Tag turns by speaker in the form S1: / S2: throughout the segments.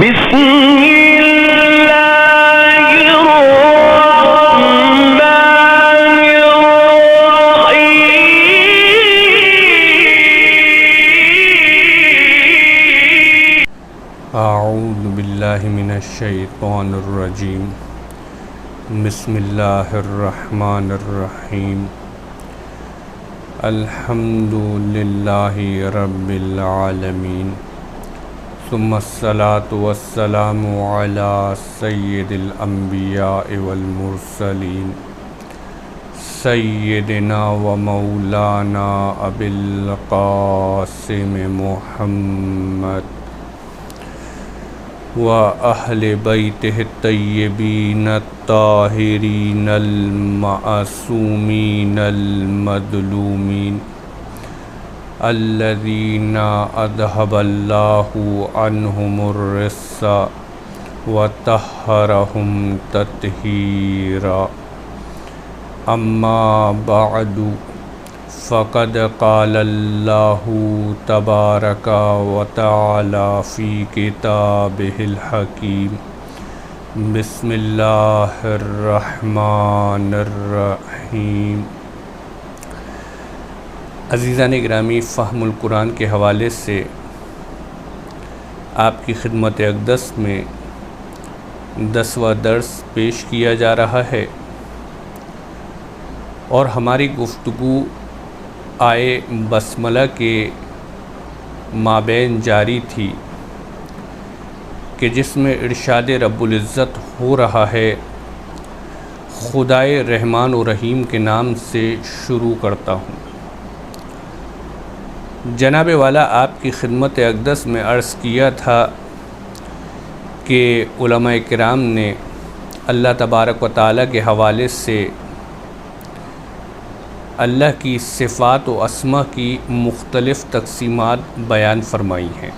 S1: بسم اللہ الرحمن الرحیم
S2: اعوذ باللہ من الشیطان الرجیم بسم اللہ الرحمن الرحیم الحمد للہ رب العالمین ثم الصلاة والسلام علی سید الانبیاء والمرسلین سیدنا و مولانا ابی القاسم محمد وَأَهْلِ بَيْتِهِ الطَّيِّبِينَ الطَّاهِرِينَ الْمَعْصُومِينَ الْمَظْلُومِينَ الَّذِينَ أَذْهَبَ اللَّهُ عَنْهُمُ الرِّجْسَ وَطَهَّرَهُمْ تَطْهِيرًا أَمَّا بَعْدُ فقد قال اللہ تبارک و تعالی فی کتابہ الحکیم بسم اللہ الرحمن الرحیم۔ عزیزان گرامی، فہم القرآن کے حوالے سے آپ کی خدمت اقدس میں 10واں درس پیش کیا جا رہا ہے اور ہماری گفتگو آئے بسملہ کے مابین جاری تھی کہ جس میں ارشاد رب العزت ہو رہا ہے، خدائے رحمان و رحیم کے نام سے شروع کرتا ہوں۔ جناب والا آپ کی خدمت اقدس میں عرض کیا تھا کہ علماء کرام نے اللہ تبارک و تعالیٰ کے حوالے سے اللہ کی صفات و اسما کی مختلف تقسیمات بیان فرمائی ہیں،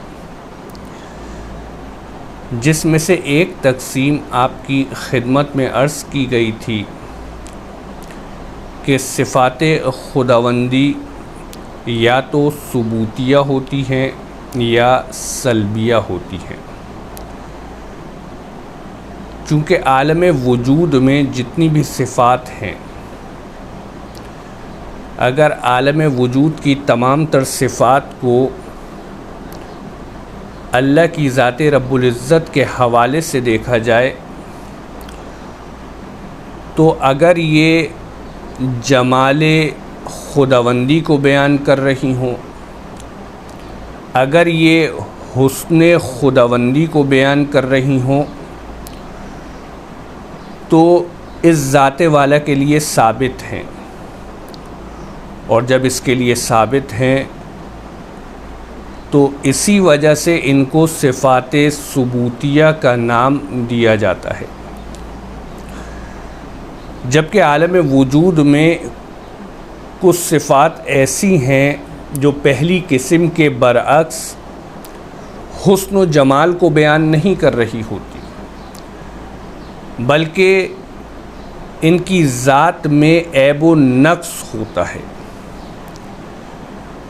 S2: جس میں سے ایک تقسیم آپ کی خدمت میں عرض کی گئی تھی کہ صفات خداوندی یا تو ثبوتیہ ہوتی ہیں یا سلبیہ ہوتی ہیں۔ چونکہ عالم وجود میں جتنی بھی صفات ہیں، اگر عالم وجود کی تمام تر صفات کو اللہ کی ذات رب العزت کے حوالے سے دیکھا جائے تو اگر یہ جمال خداوندی کو بیان کر رہی ہوں، اگر یہ حسن خداوندی کو بیان کر رہی ہوں، تو اس ذات والا کے لیے ثابت ہیں، اور جب اس کے لیے ثابت ہیں تو اسی وجہ سے ان کو صفات ثبوتیہ کا نام دیا جاتا ہے۔ جبکہ عالم وجود میں کچھ صفات ایسی ہیں جو پہلی قسم کے برعکس حسن و جمال کو بیان نہیں کر رہی ہوتی، بلکہ ان کی ذات میں عیب و نقص ہوتا ہے۔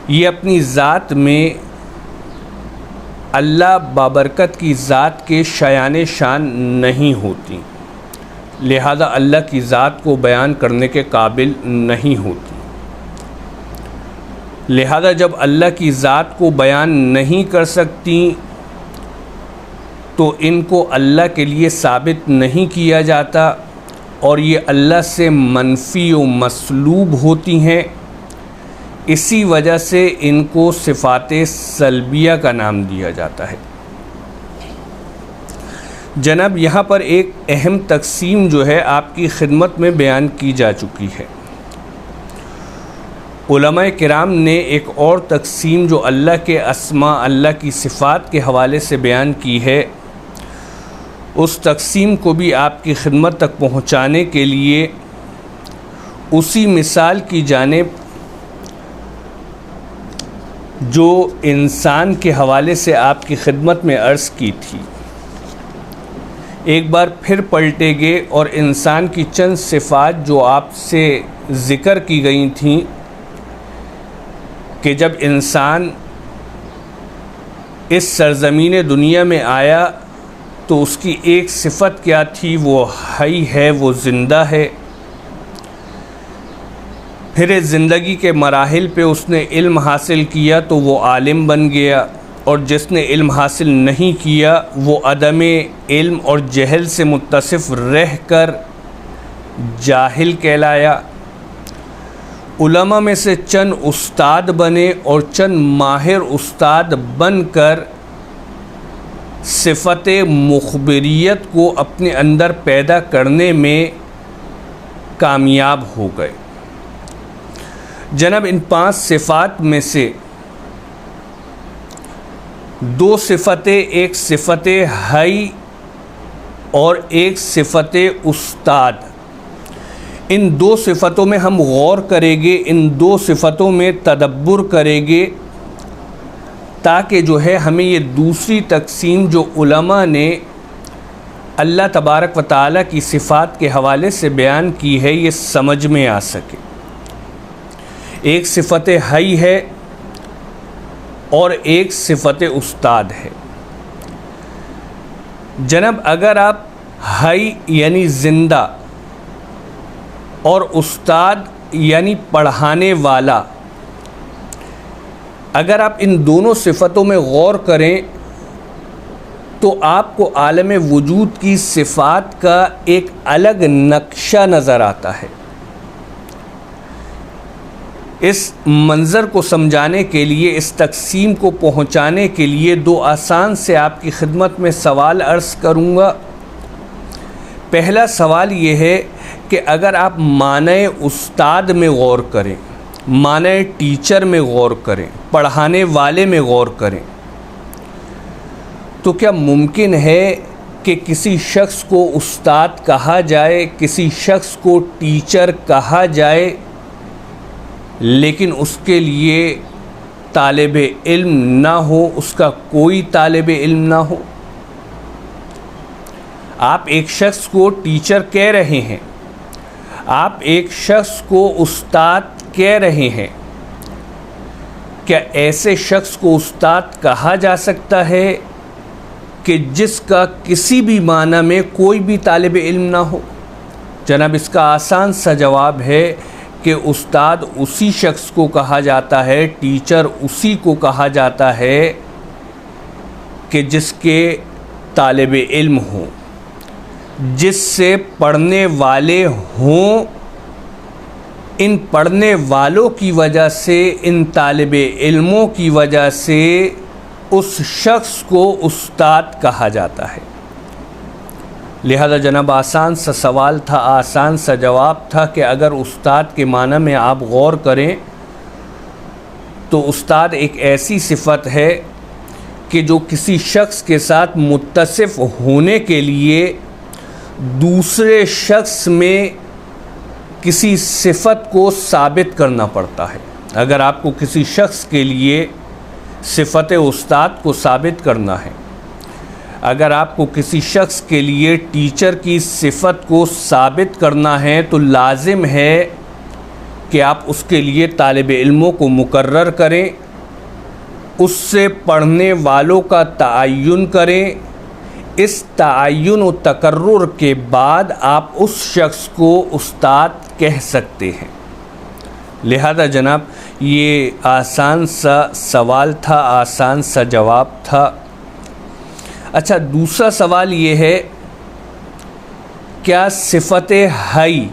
S2: یہ اپنی ذات میں اللہ بابرکت کی ذات کے شایان شان نہیں ہوتی، لہذا اللہ کی ذات کو بیان کرنے کے قابل نہیں ہوتی۔ لہذا جب اللہ کی ذات کو بیان نہیں کر سکتی تو ان کو اللہ کے لیے ثابت نہیں کیا جاتا، اور یہ اللہ سے منفی و مسلوب ہوتی ہیں، اسی وجہ سے ان کو صفات سلبیہ کا نام دیا جاتا ہے۔ جناب، یہاں پر ایک اہم تقسیم جو ہے آپ کی خدمت میں بیان کی جا چکی ہے۔ علماء کرام نے ایک اور تقسیم جو اللہ کے اسما، اللہ کی صفات کے حوالے سے بیان کی ہے، اس تقسیم کو بھی آپ کی خدمت تک پہنچانے کے لیے اسی مثال کی جانب جو انسان کے حوالے سے آپ کی خدمت میں عرض کی تھی، ایک بار پھر پلٹے گے اور انسان کی چند صفات جو آپ سے ذکر کی گئی تھیں کہ جب انسان اس سرزمین دنیا میں آیا تو اس کی ایک صفت کیا تھی؟ وہ حی ہے، وہ زندہ ہے۔ پھر اس زندگی کے مراحل پہ اس نے علم حاصل کیا تو وہ عالم بن گیا، اور جس نے علم حاصل نہیں کیا وہ عدم علم اور جہل سے متصف رہ کر جاہل کہلایا۔ علماء میں سے چند استاد بنے اور چند ماہر استاد بن کر صفت مخبریت کو اپنے اندر پیدا کرنے میں کامیاب ہو گئے۔ جناب ان 5 صفات میں سے 2 صفتیں، ایک صفت حی اور ایک صفت استاد، ان 2 صفتوں میں ہم غور کریں گے، ان 2 صفتوں میں تدبر کریں گے، تاکہ جو ہے ہمیں یہ دوسری تقسیم جو علماء نے اللہ تبارک و تعالیٰ کی صفات کے حوالے سے بیان کی ہے یہ سمجھ میں آ سکے۔ ایک صفت حی ہے اور ایک صفت استاد ہے۔ جناب اگر آپ حی یعنی زندہ اور استاد یعنی پڑھانے والا، اگر آپ ان دونوں صفتوں میں غور کریں تو آپ کو عالم وجود کی صفات کا ایک الگ نقشہ نظر آتا ہے۔ اس منظر کو سمجھانے کے لیے، اس تقسیم کو پہنچانے کے لیے 2 آسان سے آپ کی خدمت میں سوال عرض کروں گا۔ پہلا سوال یہ ہے کہ اگر آپ معنی استاد میں غور کریں، معنی ٹیچر میں غور کریں، پڑھانے والے میں غور کریں، تو کیا ممکن ہے کہ کسی شخص کو استاد کہا جائے، کسی شخص کو ٹیچر کہا جائے، لیکن اس کے لیے طالب علم نہ ہو، اس کا کوئی طالب علم نہ ہو؟ آپ ایک شخص کو ٹیچر کہہ رہے ہیں، آپ ایک شخص کو استاد کہہ رہے ہیں، کیا ایسے شخص کو استاد کہا جا سکتا ہے کہ جس کا کسی بھی معنی میں کوئی بھی طالب علم نہ ہو؟ جناب اس کا آسان سا جواب ہے کہ استاد اسی شخص کو کہا جاتا ہے، ٹیچر اسی کو کہا جاتا ہے کہ جس کے طالب علم ہوں، جس سے پڑھنے والے ہوں۔ ان پڑھنے والوں کی وجہ سے، ان طالب علموں کی وجہ سے اس شخص کو استاد کہا جاتا ہے۔ لہذا جناب آسان سا سوال تھا، آسان سا جواب تھا کہ اگر استاد کے معنی میں آپ غور کریں تو استاد ایک ایسی صفت ہے کہ جو کسی شخص کے ساتھ متصف ہونے کے لیے دوسرے شخص میں کسی صفت کو ثابت کرنا پڑتا ہے۔ اگر آپ کو کسی شخص کے لیے صفت استاد کو ثابت کرنا ہے، اگر آپ کو کسی شخص کے لیے ٹیچر کی صفت کو ثابت کرنا ہے تو لازم ہے کہ آپ اس کے لیے طالب علموں کو مقرر کریں، اس سے پڑھنے والوں کا تعین کریں۔ اس تعین و تقرر کے بعد آپ اس شخص کو استاد کہہ سکتے ہیں۔ لہذا جناب یہ آسان سا سوال تھا، آسان سا جواب تھا۔ اچھا دوسرا سوال یہ ہے، کیا صفت حی،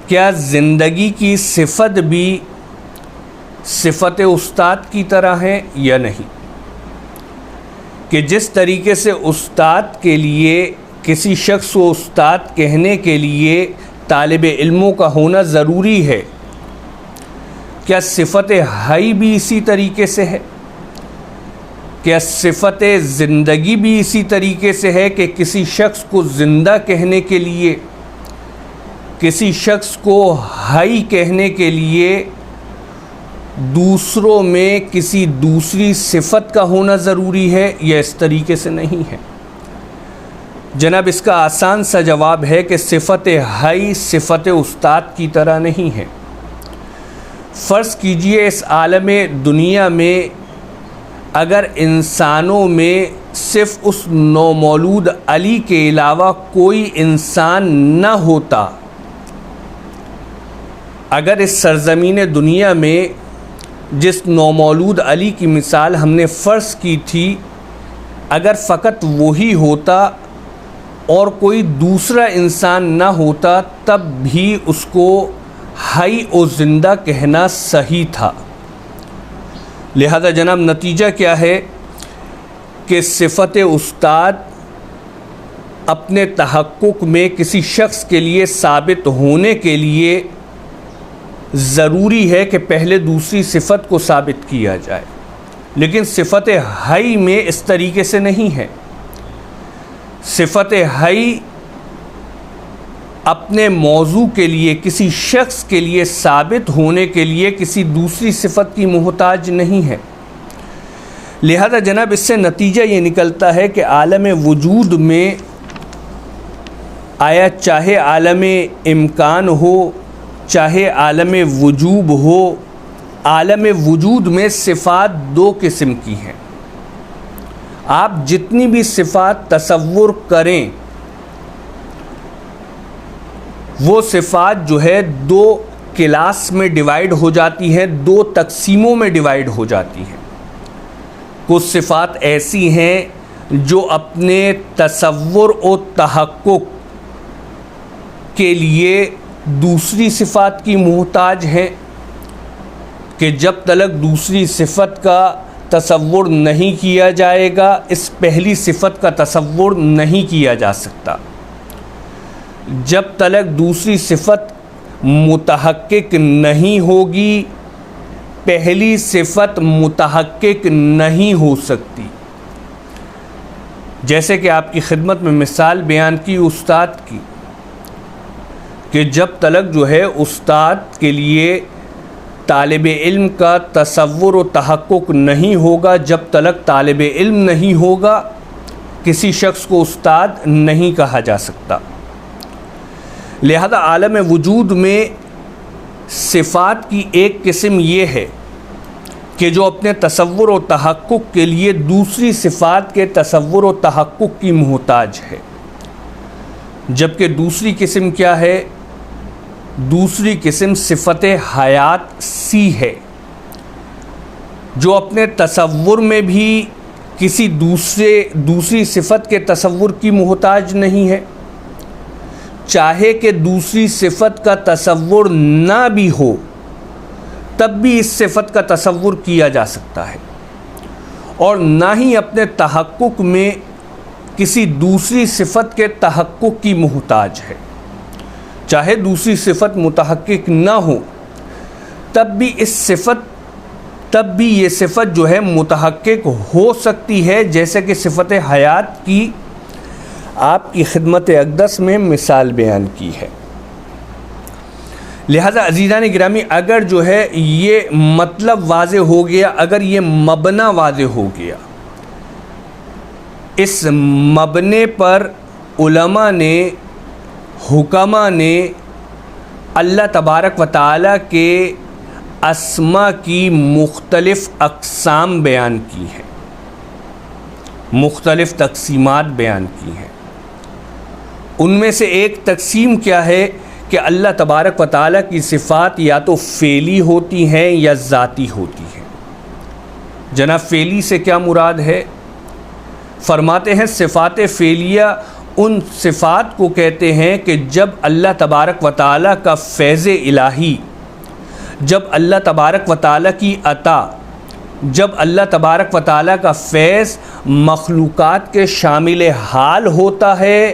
S2: کیا زندگی کی صفت بھی صفت استاد کی طرح ہے یا نہیں؟ کہ جس طریقے سے استاد کے لیے، کسی شخص کو استاد کہنے کے لیے طالب علموں کا ہونا ضروری ہے، کیا صفت حی بھی اسی طریقے سے ہے؟ کیا صفت زندگی بھی اسی طریقے سے ہے کہ کسی شخص کو زندہ کہنے کے لیے، کسی شخص کو حی کہنے کے لیے دوسروں میں کسی دوسری صفت کا ہونا ضروری ہے، یا اس طریقے سے نہیں ہے؟ جناب اس کا آسان سا جواب ہے کہ صفت حی صفت استاد کی طرح نہیں ہے۔ فرض کیجئے اس عالم دنیا میں اگر انسانوں میں صرف اس نومولود علی کے علاوہ کوئی انسان نہ ہوتا، اگر اس سرزمین دنیا میں جس نومولود علی کی مثال ہم نے فرض کی تھی، اگر فقط وہی ہوتا اور کوئی دوسرا انسان نہ ہوتا، تب بھی اس کو حی و زندہ کہنا صحیح تھا۔ لہذا جناب نتیجہ کیا ہے کہ صفت استاد اپنے تحقق میں کسی شخص کے لیے ثابت ہونے کے لیے ضروری ہے کہ پہلے دوسری صفت کو ثابت کیا جائے، لیکن صفت حی میں اس طریقے سے نہیں ہے۔ صفت حی اپنے موضوع کے لیے کسی شخص کے لیے ثابت ہونے کے لیے کسی دوسری صفت کی محتاج نہیں ہے۔ لہذا جناب اس سے نتیجہ یہ نکلتا ہے کہ عالم وجود میں آیا چاہے عالم امکان ہو چاہے عالم وجوب ہو، عالم وجود میں صفات دو قسم کی ہیں۔ آپ جتنی بھی صفات تصور کریں، وہ صفات جو ہے دو کلاس میں ڈیوائیڈ ہو جاتی ہیں، دو تقسیموں میں ڈیوائیڈ ہو جاتی ہیں۔ کچھ صفات ایسی ہیں جو اپنے تصور و تحقق کے لیے دوسری صفات کی محتاج ہیں کہ جب تک دوسری صفت کا تصور نہیں کیا جائے گا، اس پہلی صفت کا تصور نہیں کیا جا سکتا۔ جب تک دوسری صفت متحقق نہیں ہوگی، پہلی صفت متحقق نہیں ہو سکتی۔ جیسے کہ آپ کی خدمت میں مثال بیان کی استاد کی، کہ جب تک جو ہے استاد کے لیے طالب علم کا تصور و تحقق نہیں ہوگا، جب تک طالب علم نہیں ہوگا، کسی شخص کو استاد نہیں کہا جا سکتا۔ لہذا عالم وجود میں صفات کی ایک قسم یہ ہے کہ جو اپنے تصور و تحقق کے لیے دوسری صفات کے تصور و تحقق کی محتاج ہے، جبکہ دوسری قسم کیا ہے؟ دوسری قسم صفت حیات سی ہے، جو اپنے تصور میں بھی کسی دوسری صفت کے تصور کی محتاج نہیں ہے، چاہے کہ دوسری صفت کا تصور نہ بھی ہو تب بھی اس صفت کا تصور کیا جا سکتا ہے، اور نہ ہی اپنے تحقق میں کسی دوسری صفت کے تحقق کی محتاج ہے۔ چاہے دوسری صفت متحقق نہ ہو تب بھی یہ صفت جو ہے متحقق ہو سکتی ہے، جیسے کہ صفت حیات کی آپ کی خدمت اقدس میں مثال بیان کی ہے۔ لہذا عزیزان گرامی، اگر جو ہے یہ مطلب واضح ہو گیا، اگر یہ مبنی واضح ہو گیا، اس مبنے پر علماء نے، حکماء نے اللہ تبارک و تعالیٰ کے اسماء کی مختلف اقسام بیان کی ہیں، مختلف تقسیمات بیان کی ہیں۔ ان میں سے ایک تقسیم کیا ہے کہ اللہ تبارک و تعالیٰ کی صفات یا تو فعلی ہوتی ہیں یا ذاتی ہوتی ہیں۔ جناب فعلی سے کیا مراد ہے؟ فرماتے ہیں صفات فعلیہ ان صفات کو کہتے ہیں کہ جب اللہ تبارک و تعالیٰ کا فیض الہی، جب اللہ تبارک و تعالیٰ کی عطا، جب اللہ تبارک و تعالیٰ کا فیض مخلوقات کے شامل حال ہوتا ہے،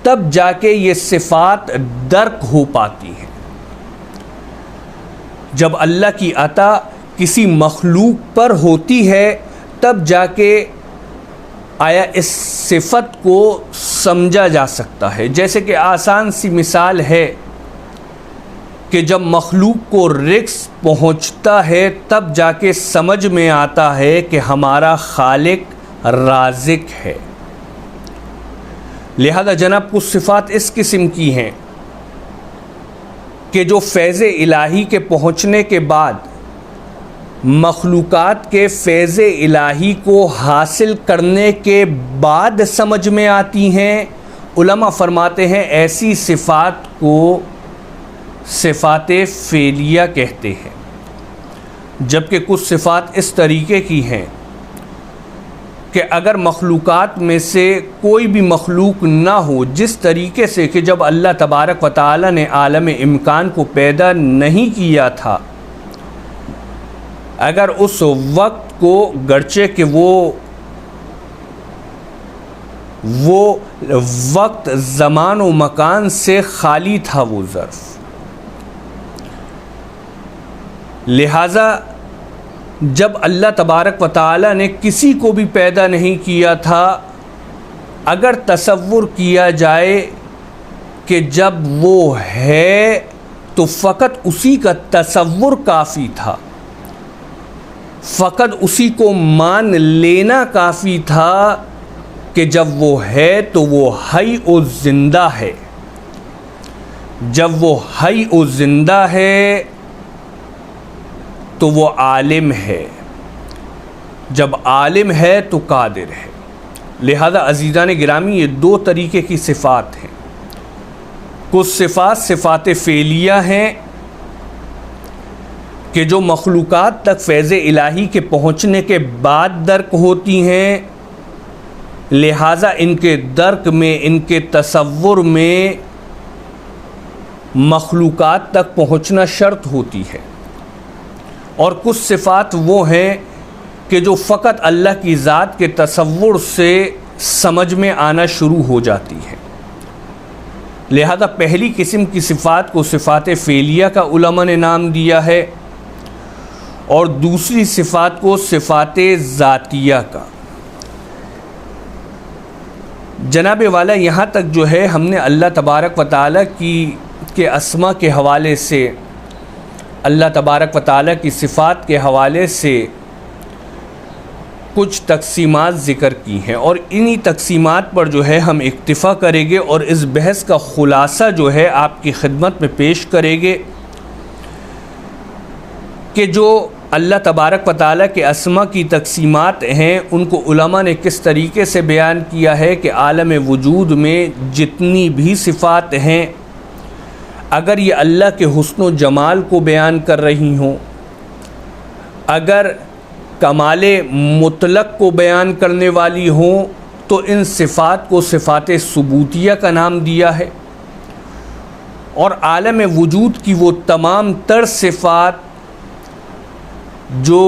S2: تب جا کے یہ صفات درک ہو پاتی ہیں۔ جب اللہ کی عطا کسی مخلوق پر ہوتی ہے، تب جا کے آیا اس صفت کو سمجھا جا سکتا ہے۔ جیسے کہ آسان سی مثال ہے کہ جب مخلوق کو رزق پہنچتا ہے، تب جا کے سمجھ میں آتا ہے کہ ہمارا خالق رازق ہے۔ لہذا جناب کچھ صفات اس قسم کی ہیں کہ جو فیض الہی کے پہنچنے کے بعد مخلوقات کے فیض الہی کو حاصل کرنے کے بعد سمجھ میں آتی ہیں، علماء فرماتے ہیں ایسی صفات کو صفات فعلیہ کہتے ہیں، جبکہ کچھ صفات اس طریقے کی ہیں کہ اگر مخلوقات میں سے کوئی بھی مخلوق نہ ہو، جس طریقے سے کہ جب اللہ تبارک و تعالی نے عالم امکان کو پیدا نہیں کیا تھا، اگر اس وقت کو گرچہ کہ وہ وقت زمان و مکان سے خالی تھا وہ ظرف، لہذا جب اللہ تبارک و تعالی نے کسی کو بھی پیدا نہیں کیا تھا، اگر تصور کیا جائے کہ جب وہ ہے تو فقط اسی کا تصور کافی تھا، فقط اسی کو مان لینا کافی تھا کہ جب وہ ہے تو وہ حی و زندہ ہے، جب وہ حی و زندہ ہے تو وہ عالم ہے، جب عالم ہے تو قادر ہے۔ لہذا عزیزان گرامی، یہ دو طریقے کی صفات ہیں۔ کچھ صفات صفات فعلیہ ہیں کہ جو مخلوقات تک فیض الہی کے پہنچنے کے بعد درک ہوتی ہیں، لہذا ان کے درک میں، ان کے تصور میں مخلوقات تک پہنچنا شرط ہوتی ہے، اور کچھ صفات وہ ہیں کہ جو فقط اللہ کی ذات کے تصور سے سمجھ میں آنا شروع ہو جاتی ہے۔ لہذا پہلی قسم کی صفات کو صفات فعلیہ کا علماء نے نام دیا ہے، اور دوسری صفات کو صفات ذاتیہ کا۔ جناب والا، یہاں تک جو ہے ہم نے اللہ تبارک و تعالیٰ کے اسما کے حوالے سے، اللہ تبارک و تعالیٰ کی صفات کے حوالے سے کچھ تقسیمات ذکر کی ہیں، اور انہی تقسیمات پر جو ہے ہم اکتفا کریں گے، اور اس بحث کا خلاصہ جو ہے آپ کی خدمت میں پیش کریں گے کہ جو اللہ تبارک و تعالیٰ کے اسما کی تقسیمات ہیں ان کو علماء نے کس طریقے سے بیان کیا ہے کہ عالم وجود میں جتنی بھی صفات ہیں، اگر یہ اللہ کے حسن و جمال کو بیان کر رہی ہوں، اگر کمال مطلق کو بیان کرنے والی ہوں، تو ان صفات کو صفات ثبوتیہ کا نام دیا ہے، اور عالم وجود کی وہ تمام تر صفات جو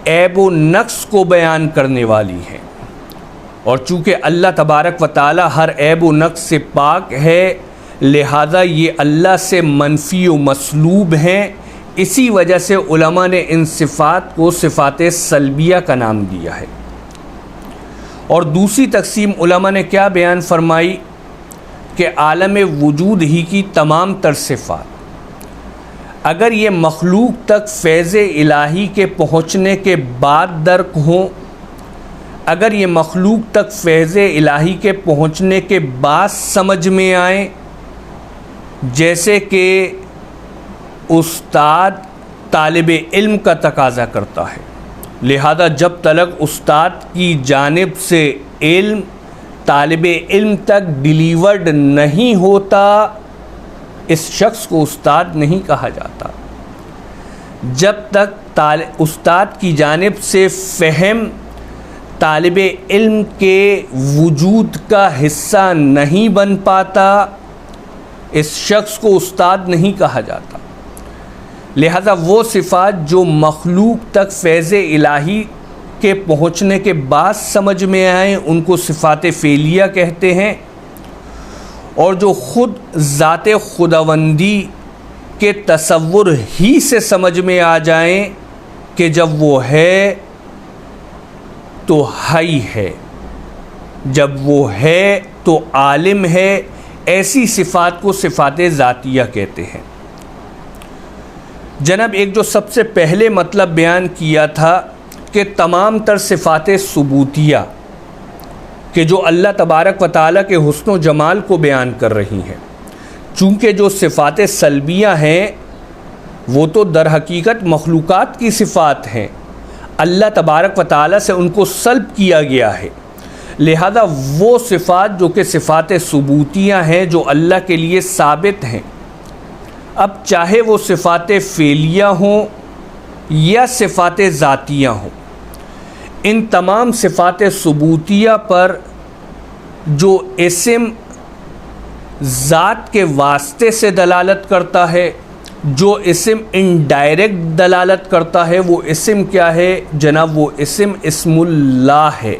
S2: عیب و نقص کو بیان کرنے والی ہیں، اور چونکہ اللہ تبارک و تعالی ہر عیب و نقص سے پاک ہے، لہذا یہ اللہ سے منفی و مسلوب ہیں، اسی وجہ سے علماء نے ان صفات کو صفات سلبیہ کا نام دیا ہے۔ اور دوسری تقسیم علماء نے کیا بیان فرمائی کہ عالم وجود ہی کی تمام تر صفات اگر یہ مخلوق تک فیض الہی کے پہنچنے کے بعد درک ہوں، اگر یہ مخلوق تک فیض الہی کے پہنچنے کے بعد سمجھ میں آئیں، جیسے کہ استاد طالب علم کا تقاضا کرتا ہے، لہذا جب تک استاد کی جانب سے علم طالب علم تک ڈیلیورڈ نہیں ہوتا، اس شخص کو استاد نہیں کہا جاتا۔ جب تک استاد کی جانب سے فہم طالب علم کے وجود کا حصہ نہیں بن پاتا، اس شخص کو استاد نہیں کہا جاتا۔ لہذا وہ صفات جو مخلوق تک فیض الہی کے پہنچنے کے بعد سمجھ میں آئیں ان کو صفات فعلیہ کہتے ہیں، اور جو خود ذات خداوندی کے تصور ہی سے سمجھ میں آ جائیں کہ جب وہ ہے تو حی ہے، جب وہ ہے تو عالم ہے، ایسی صفات کو صفات ذاتیہ کہتے ہیں۔ جناب ایک جو سب سے پہلے مطلب بیان کیا تھا کہ تمام تر صفات ثبوتیہ کہ جو اللہ تبارک و تعالیٰ کے حسن و جمال کو بیان کر رہی ہیں، چونکہ جو صفات سلبیہ ہیں وہ تو در حقیقت مخلوقات کی صفات ہیں، اللہ تبارک و تعالیٰ سے ان کو سلب کیا گیا ہے، لہذا وہ صفات جو کہ صفات ثبوتیہ ہیں جو اللہ کے لیے ثابت ہیں، اب چاہے وہ صفات فعلیہ ہوں یا صفات ذاتیہ ہوں، ان تمام صفات ثبوتیہ پر جو اسم ذات کے واسطے سے دلالت کرتا ہے، جو اسم انڈائریکٹ دلالت کرتا ہے، وہ اسم کیا ہے جناب؟ وہ اسم اسم اللہ ہے،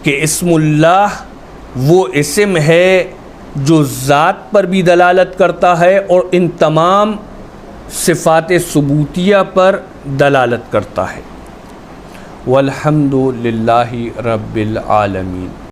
S2: کہ اسم اللہ وہ اسم ہے جو ذات پر بھی دلالت کرتا ہے اور ان تمام صفات ثبوتیہ پر دلالت کرتا ہے۔ والحمد للہ رب العالمین۔